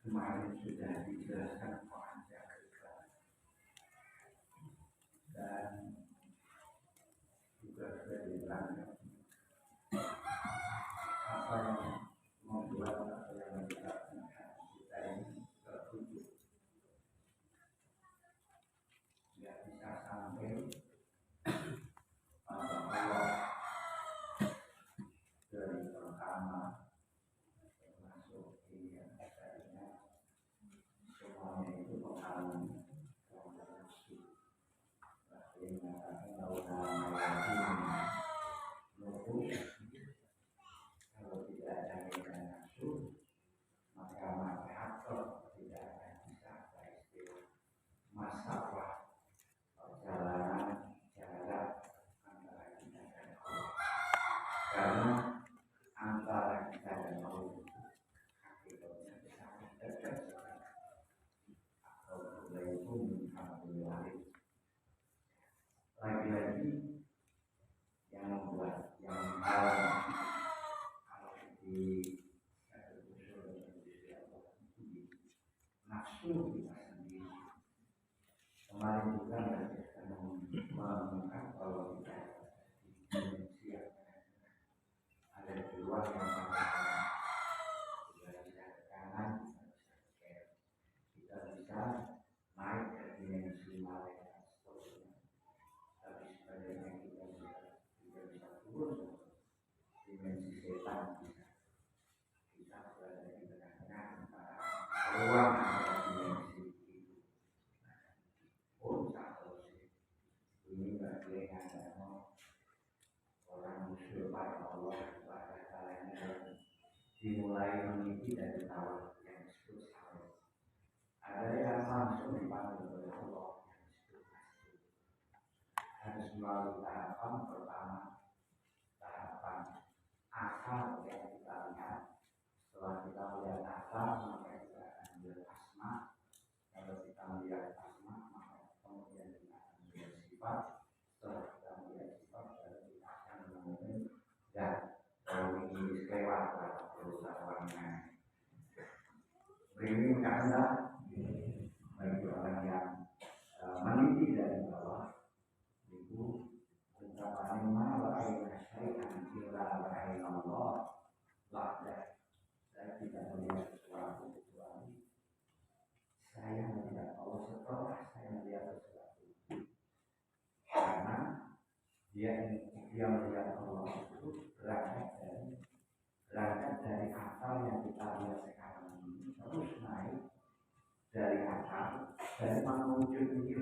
Kemarin sudah dijelaskan dan juga sudah dijelaskan apa yang membuat atau yang menyebabkan kita ini tertutup, tidak bisa sampai pada Allah dari pertama termasuk ini yang saya ingat semuanya itu mengalami kepada nafsu. Bahkan mengatakan kalau tidak ada dengan nafsu maka masyarakat tidak akan bisa beristilah masalah perjalanan jarak antara kita dan Allah, karena antara kita dan Allah hakikatnya sangat dekat sekali. Atau Assalamualaikum warahmatullahi wabarakatuh. Lagi-lagi yang membuat yang menghalang di nafsu kita sendiri. Kemarin juga kita mengungkap bahwa kita di manusia ada dua yang sama, kita bisa ke kanan, kita bisa naik ke dimensi malaikat seterusnya, tapi sebenarnya kita juga bisa turun dimensi setan, kita berada di tengah-tengah antara ruang antara dimensi itu. Ini bagian agama orang musyrik pada Allah pada kalanya dimulai meniti dari tahun yang disebut saleh. Ada yang langsung dipanggil oleh Allah yang disebut masjid. Harus melalui tahapan pertama, tahapan asal yang kita lihat. Setelah kita melihat asal, maka kita akan melihat asma. Kalau kita melihat asma, maka kemudian kita akan melihat sifat. Setelah kita melihat sifat, baru kita akan menemukan dan kalau ini lewat berapa perusahaan orangnya. Ini karena bagi orang yang meniti dari bawah itu ungkapan ma wa'ayna syai'an illa wa'ayna Allah wa'dah. Saya tidak melihat sesuatu kecuali saya melihat Allah setelah saya melihat sesuatu. Karena dia melihat Allah itu berangkat dari akal yang kita lihat sekarang ini, terus naik dari akal dari wujud ini,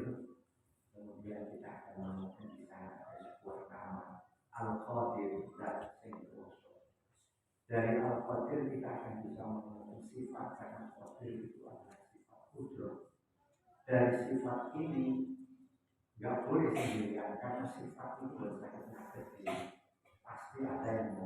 kemudian kita akan menemukan di sana ada sebuah nama Al-Qadir dan Singkuso. Dari Al-Qadir kita akan bisa menemukan sifat, karena Qadir itu adalah sifat wujud. Dari sifat ini nggak boleh sendirian, karena sifat itu bersangat kecil, pasti ada yang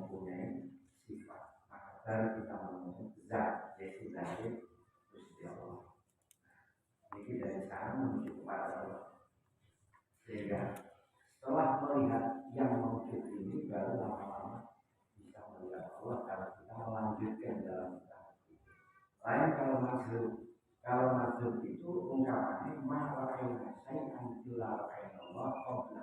mazhub. Kalau mazhub itu ungkapannya ma'ra'ayna syai'an illa ra'aynallah qabla.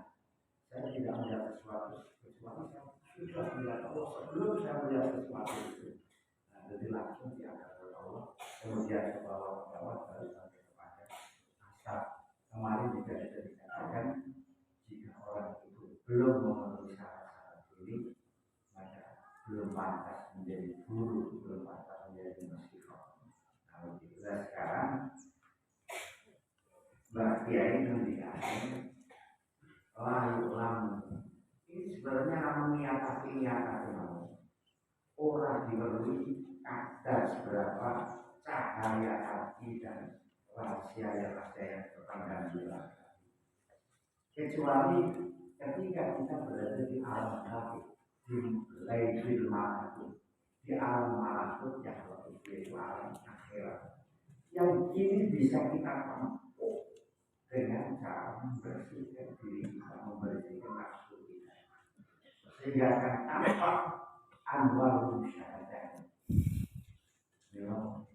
Saya tidak melihat sesuatu kecuali saya sudah melihat Allah sebelum saya melihat sesuatu itu. Nah, jadi langsung diangkat oleh Allah, kemudian ke bawah baru sampai kepada asal. Kemarin juga sudah dikatakan jika orang itu belum memenuhi syarat-syarat ini, maka belum pantas menjadi guru, belum pantas menjadi musyrikh. Kalau kita sekarang Mbak Kiai mendikasi ulang ini sebenarnya niat orang diperlukan kadar seberapa cahaya hati dan rahasia yang ada yang terpendam di dalam hati. Kecuali ketika kita berada di alam hati, di lain malakut, di alam malakut yang lebih yaitu alam akhirat, yang ini bisa kita tempuh dengan cara membersihkan diri kita, membersihkan nafsu kita, sehingga akan tampak anwar syahadat. Memang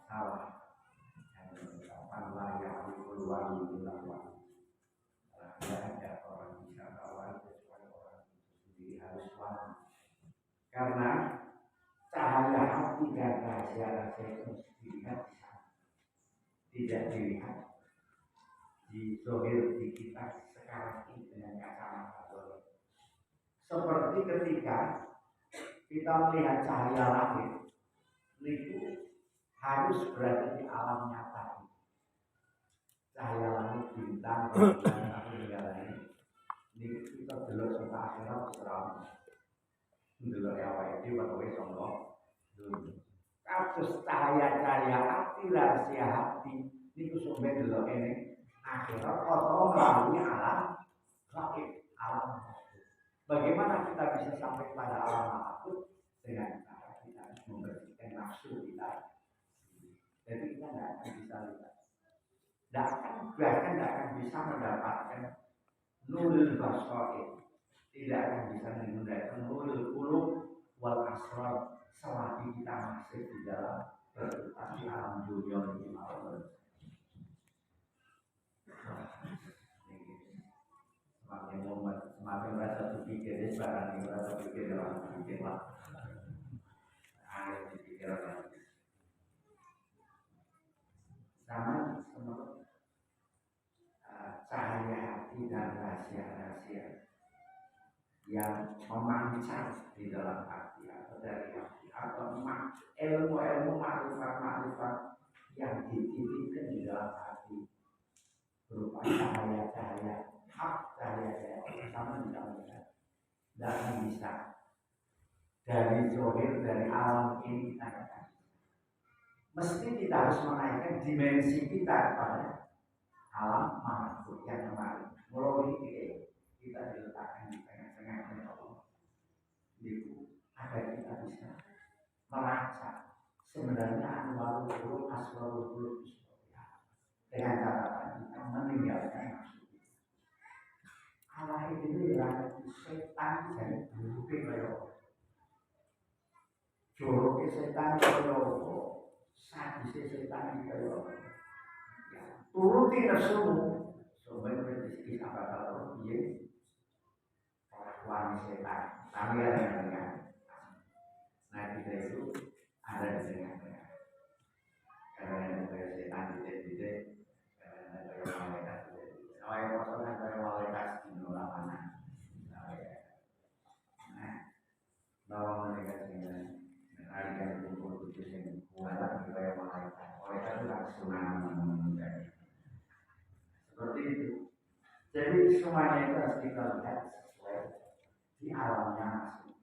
salah yang mengatakan layak dikeluari bilang tidak ada orang bisa kawan kecuali orang itu sendiri harus wali. Karena cahaya hati dan rahasia-rahasia itu dilihat di sana, tidak dilihat di zohir di kita sekarang ini dengan kacamata zohir. Seperti ketika kita melihat cahaya langit, itu harus berada di alam nyata. Cahaya langit, bintang, ini kita belok sampai akhirat seram. Belok apa itu waktu sombong. Kasus cahaya-cahaya hati, rahasia hati, itu sampai belok ini akhirat atau melalui alam gaib, alam makhluk. Bagaimana kita bisa sampai pada alam makhluk? Dengan cara kita membersihkan nafsu kita. Jadi kita tidak akan bisa lihat, bahkan tidak akan bisa mendapatkan nurul basair, tidak akan bisa mendapatkan nurul qulub wal asrar selagi kita masih di dalam berputar di alam dunia ini malam. Semakin momen, semakin rasa berpikir, sekarang ini rasa berpikir dalam berpikir lah. Ayo dipikirkan. Sama cahaya hati dan rahasia-rahasia yang memancar di dalam hati atau dari hati atau ilmu-ilmu makrifat yang dititipkan di dalam hati berupa cahaya-cahaya hak, cahaya-cahaya sama di dalamnya. Tidak akan bisa dari zohir, dari alam ini kita katakan. Mesti kita harus menaikkan dimensi kita kepada alam makhluk yang kemarin. Mulai kita diletakkan di tengah-tengah Allah. Itu agar kita bisa merasa sebenarnya anwarul qulub aswarul qulub seperti apa. Dengan catatan kita meninggalkan nafsu. Allah itu adalah setan dari buruk kaya. Jorok setan kaya. Sadis setan kaya. Turuti nafsumu, supaya rezeki apa kalau dia kelakuan setan, tapi ada yang dengan. Nah kita itu ada di tengah-tengah. Karena ada setan tidak, karena ada malaikat tidak. Kalau yang kosong ada malaikat di dalam mana? Nah, bahwa malaikat ini menarikan kumpul kudus yang kuat di bawah malaikat. Malaikat itu langsung menangani. Seperti itu. Jadi semuanya itu harus kita lihat sesuai di alamnya masing.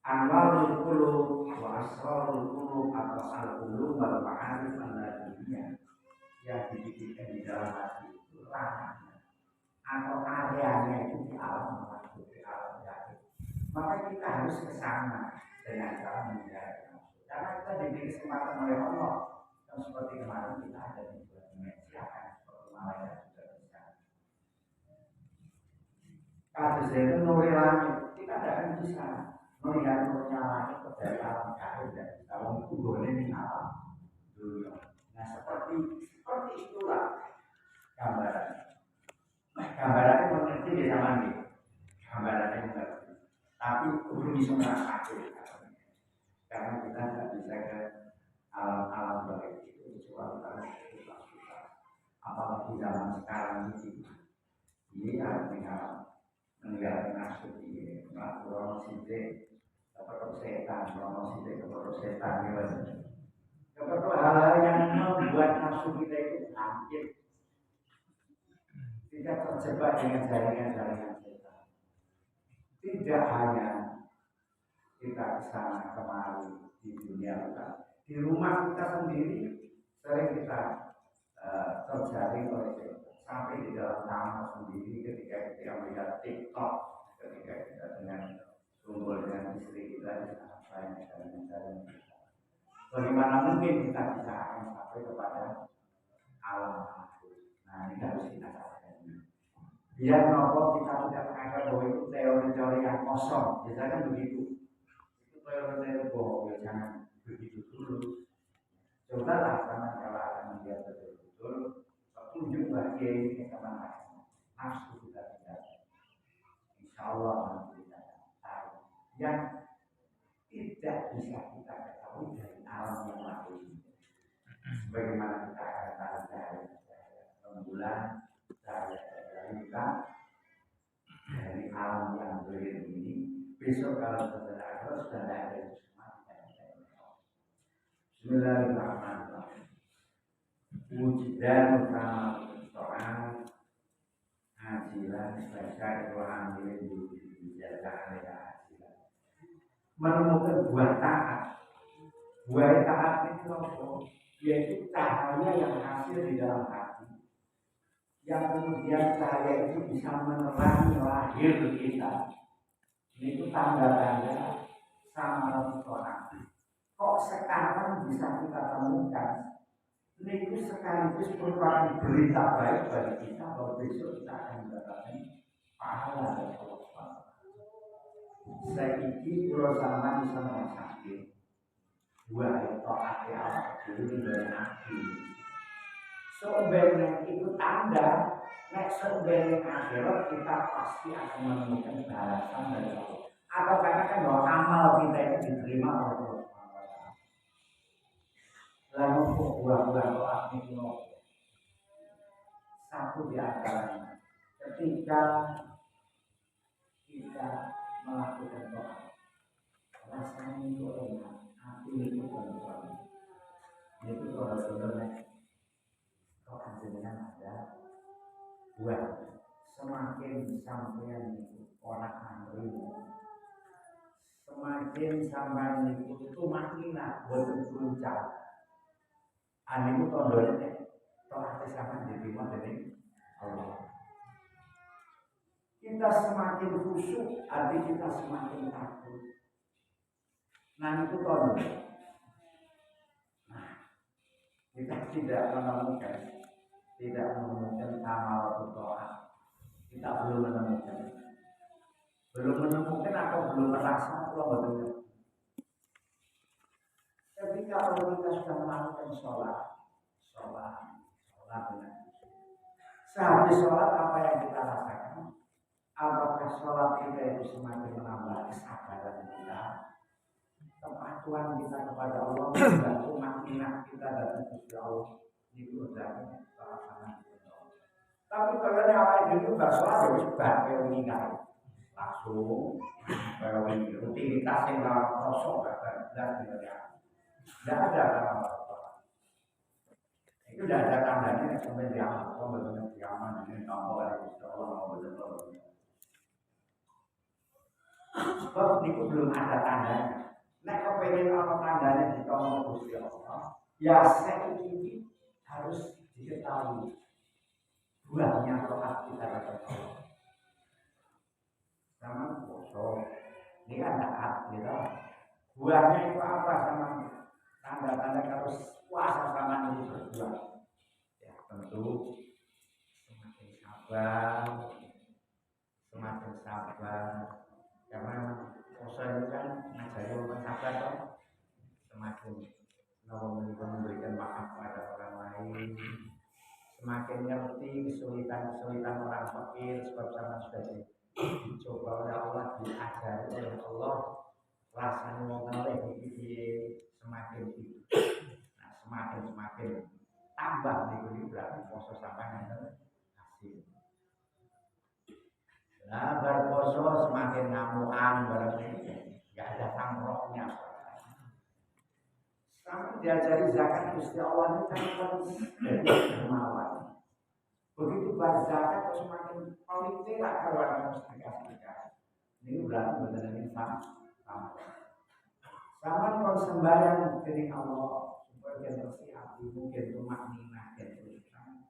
Anwarul qulub wa asrarul qulub atau al-qulub wal ma'arif al-ladhiyyah yang dipikirkan di dalam hati itu ranahnya atau areanya itu di alam makhluk, di alam gaib. Maka kita harus ke sana dengan cara menjaga nafsu. Karena kita diberi kesempatan oleh Allah. Dan seperti kemarin kita ada di dua dimensi akan seperti malaikat. Kasus itu nuri langit, kita tidak akan bisa melihat nurnya langit ke dari alam gaib dan kalau itu boleh di alam dunia. Nah seperti itulah gambaran. Gambarannya mengerti di zaman ini. Gambarannya mengerti. Tapi belum bisa merasakan. Karena kita tidak bisa ke alam-alam gaib itu kecuali kalau kita apalagi zaman sekarang ini. Ini artinya meninggalkan nasib ini melakukan sidik kepada setan, melakukan sidik kepada setan kepada hal-hal yang membuat nafsu kita itu bangkit, tidak terjebak dengan jaringan-jaringan setan. Tidak hanya kita kesana kemari di dunia kita, di rumah kita sendiri sering kita terjaring oleh setan. Sampai di dalam kamar sendiri ketika kita melihat TikTok, ketika kita dengan kumpul dengan istri kita di sana banyak jaringan-jaringan kita. Bagaimana mungkin kita bisa akan sampai kepada alam mahfuz? Nah ini harus kita sadari. Biar nopo kita tidak menganggap bahwa itu teori-teori yang kosong. Biasanya begitu. Itu teori-teori bohong. Jangan begitu dulu. Cobalah sama kalau akan melihat betul-betul petunjuk bagi ini sama nafsu kita tidak. Insya Allah nanti kita tahu yang tidak bisa kita ketahui dari alam yang lain. Bagaimana kita akan tahu dari rembulan, dari kita dari alam yang beriring ini. Besok kalau saudara sudah ada itu semua kita bisa tahu. Bismillahirrahmanirrahim. Wujudan utama soal hajilan baca itu ambil dijaga oleh hajilan menemukan buah taat. Buah taat itu apa? Yaitu cahaya yang hasil di dalam hati, yang kemudian cahaya itu bisa menerangi lahir kita. Itu tanda-tanda sama orang. Kok sekarang bisa kita temukan? Ini sekaligus merupakan berita baik bagi kita bahwa besok kita akan mendapatkan pahala dari Allah. Saiki pulau zaman bisa merasakan dua itu hati Allah dulu dari hati. Sebenarnya itu tanda, nek sebenarnya akhirat kita pasti akan menemukan balasan dari Allah. Atau karena kan bahwa amal kita itu diterima oleh Allah. Lalu buah-buah doa itu satu di antaranya ketika kita melakukan doa rasanya itu enak, hati itu tenang. Itu kalau doa dengan ada buah semakin sampean itu orang antri, semakin sampean itu makin boten puncak. Aniku tandane doa sama diterima dari Allah. Kita semakin khusyuk, hati kita semakin takut. Nah itu tanda. Nah, kita tidak menemukan amal doa. Kita belum menemukan atau belum merasa Allah betul. Ketika kita sudah melakukan sholat dengan sehabis sholat apa yang kita rasakan? Apakah sholat kita itu semakin menambah kesabaran kita, kepatuhan kita kepada Allah, dan umat kita dan Gusti Allah itu sudah terlaksana. Tapi kalau awal itu bersolat harus bagai meninggal langsung, rutinitas yang kosong dan tidak ada apa-apa. Itu tidak ada tandanya sampai diaman, benar-benar diaman ini tambah dari Allah betul. Sebab itu belum ada tandanya. Nek kepengen apa tandanya di kaum Gusti Allah, ya saya ini harus diketahui buahnya doa kita kepada Allah. Sama kosong, ini kan taat gitu. Buahnya itu apa sama tanda-tanda harus puasa sama itu berbuah. Ya tentu semakin sabar karena Puasa itu kan ngajari orang sabar toh, semakin memberikan maaf pada orang lain, semakin ngerti kesulitan orang fakir sebab sama sudah dicoba oleh Allah, diajari oleh Allah, rasanya mau ngelih iki semakin itu. Nah, semakin tambah nih berarti puasa sampai hasil. Nah, berposo semakin ngamuan berarti nggak ada samroknya. Sama diajari zakat Gusti Allah ini kan dermawan. Begitu berzakat semakin politik lah kawan sedekah. Ini berarti benar ini sama. Sama kalau sembahyang dari Allah, supaya bersih hati, mungkin rumah minah dan teruskan.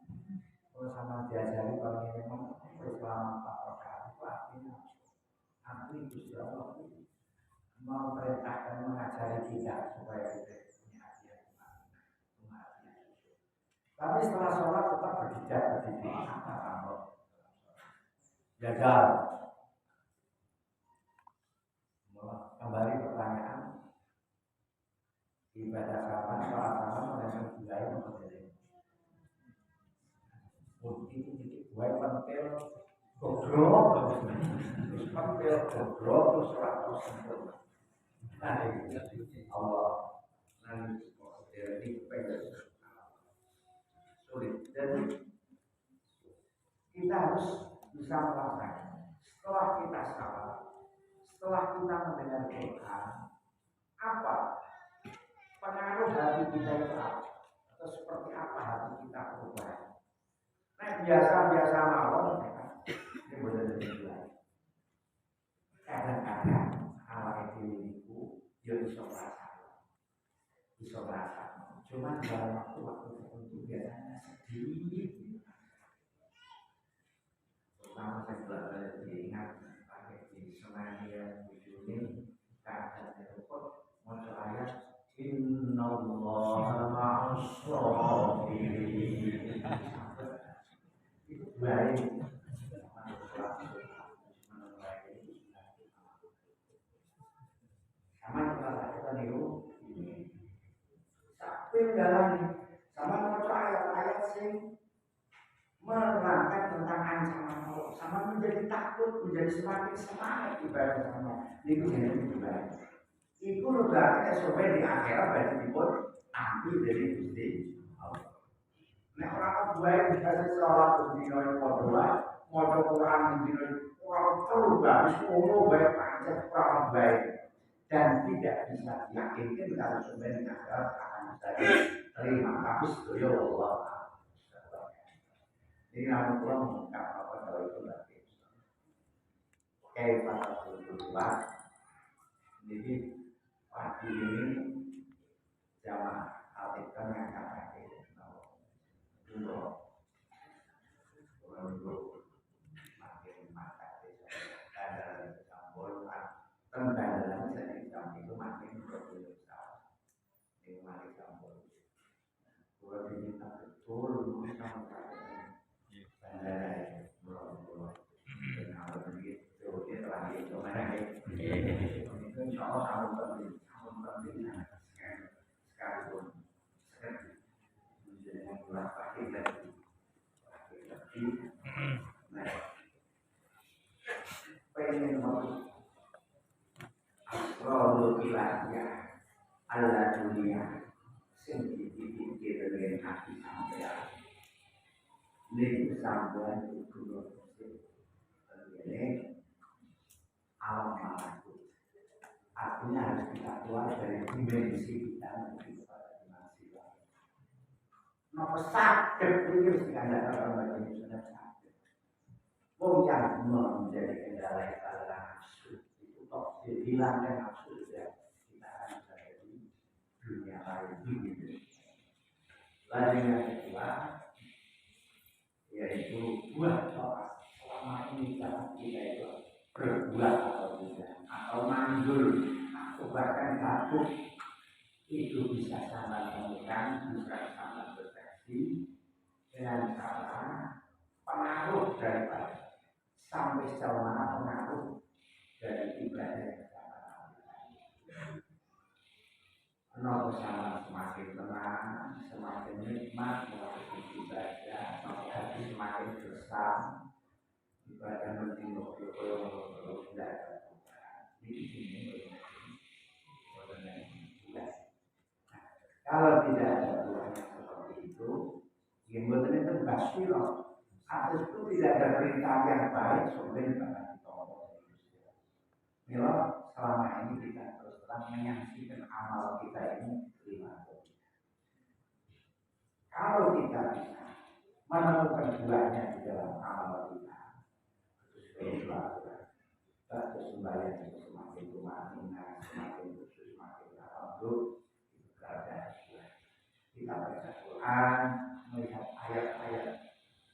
Kalau sama diajari kalau memang selama 4 rakaat itu artinya Gusti Allah memerintahkan mengajari kita supaya kita punya hati yang tapi setelah sholat tetap berjejak apa kamu gagal. Kembali pertanyaan ibadah kapan sholat kapan mengenai budaya memperoleh titik-titik buat pentil goblok pentil goblok terus sholat terus sempurna. Nah, Allah nanti dari sulit. Jadi kita harus bisa melaksanakan. Setelah kita salat, setelah kita mendengar Quran, apa pengaruh hati kita itu apa? Atau seperti apa hati kita berubah? Nah, biasa-biasa mawon ini benar-benar kadang-kadang awal itu iso rasa. Cuma dalam waktu tertentu biasanya sedih. Pertama saya belajar diingat pakai di Senayan ini keadaan telepon mau ayat Innallaha ma'as-sabirin. Itu baik. Sama kita niru tapi dalam sama membaca ayat-ayat sing menerangkan tentang ancaman Allah, sama menjadi takut, menjadi semakin semangat ibadah sama. Itu jadi ibadah. Itu berarti sampai di akhirat berarti dipun ambil dari Gusti Allah. Nah orang baik dikasih sholat berdino yang berdoa, mau Quran berdino orang perlu bagus, umum banyak panjang orang baik dan tidak bisa diyakinkan kalau sebenarnya di akhirat akan bisa diterima. Tapi setuju Allah. Ini namun Allah mengungkap apa kalau itu berarti. Kayak pada kultural, jadi pagi ini jamaah artikan yang kata dulu makin mata ada campur tentang dalam itu makin berbeda ini makin campur kalau diminta betul sama bandara kalau begitu dia telah itu mana itu insya Allah tahun penting sekalipun menjadi bulan pagi dan pengen asrul ilahiyah ala dunia sing dipikir dengan hati sampean ning sampean kudu ini alam malakut artinya harus kita keluar dari dimensi kita menuju kepada dimensi lain. Nopo sakit itu sekadar orang bagi sudah sakit. Yang menjadi kendala adalah nafsu itu kok dihilangkan nafsu ya kita akan berada di dunia lain ini. Lalu yang kedua yaitu buat sholat. Selama ini kita itu berbuat atau tidak atau mandul atau bahkan batuk itu bisa sama temukan bisa sama deteksi dengan cara pengaruh daripada sampai sejauh mana pengaruh dari ibadah yang sama Kenapa sama semakin tenang, semakin nikmat melakukan ibadah, maka hati semakin gersang, ibadah mentingok terus tidak ada perubahan. Ini kalau tidak ada Tuhan yang seperti itu, yang buatan itu pasti loh. Atas itu tidak ada perintah yang baik, sebenarnya bahkan ditolong. Mila selama ini kita terus terang menyaksikan amal kita ini terima. Kalau kita bisa menemukan buahnya di dalam amal kita, itu sudah sembahyang itu semakin tumanina, semakin khusus, semakin tawadhu, itu berada. Kita baca Quran, melihat ayat-ayat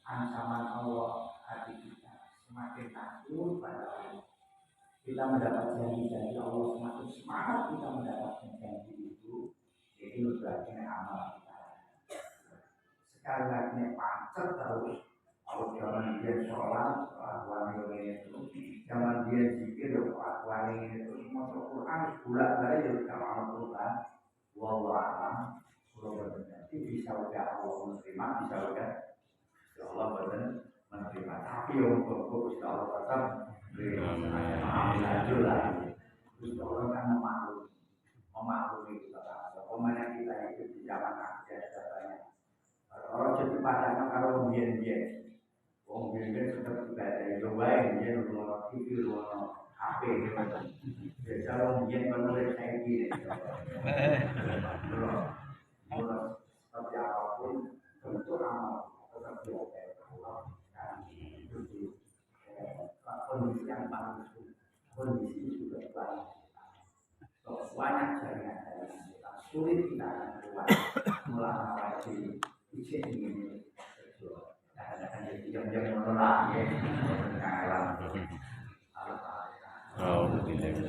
ancaman Allah, hati kita semakin takut pada Allah. Kita mendapat janji-janji Allah, semakin semangat kita mendapatkan janji itu. Jadi berarti amal kita. Sekali lagi pancet terus. Kalau zaman dia sholat, kelakuan ini itu. Zaman dia zikir, kelakuan ini itu. Masuk Quran, bulat balik jadi kalau Quran. Wallahualam, kalau berarti bisa udah Allah menerima, bisa udah Allah menerima. Tapi yang untuk Allah tetap ambil lagi. Terus orang kan memaklumi kita. Pemain kita itu di zaman akhir katanya. Kalau jadi padahal kalau biar tetap ibadah itu baik, dia rumah TV, rumah HP gitu. Jadi kalau biar menulis saya gini, kalau seperti apapun bentuk amal tetap diobati Allah. Itu kondisi yang paling sulit, kondisi sudah banyak. Banyak jaringan kita sulit kita akan keluar melawan di izin ini. Kadang-kadang yang menolak ya, mengalah. Oh, tidak.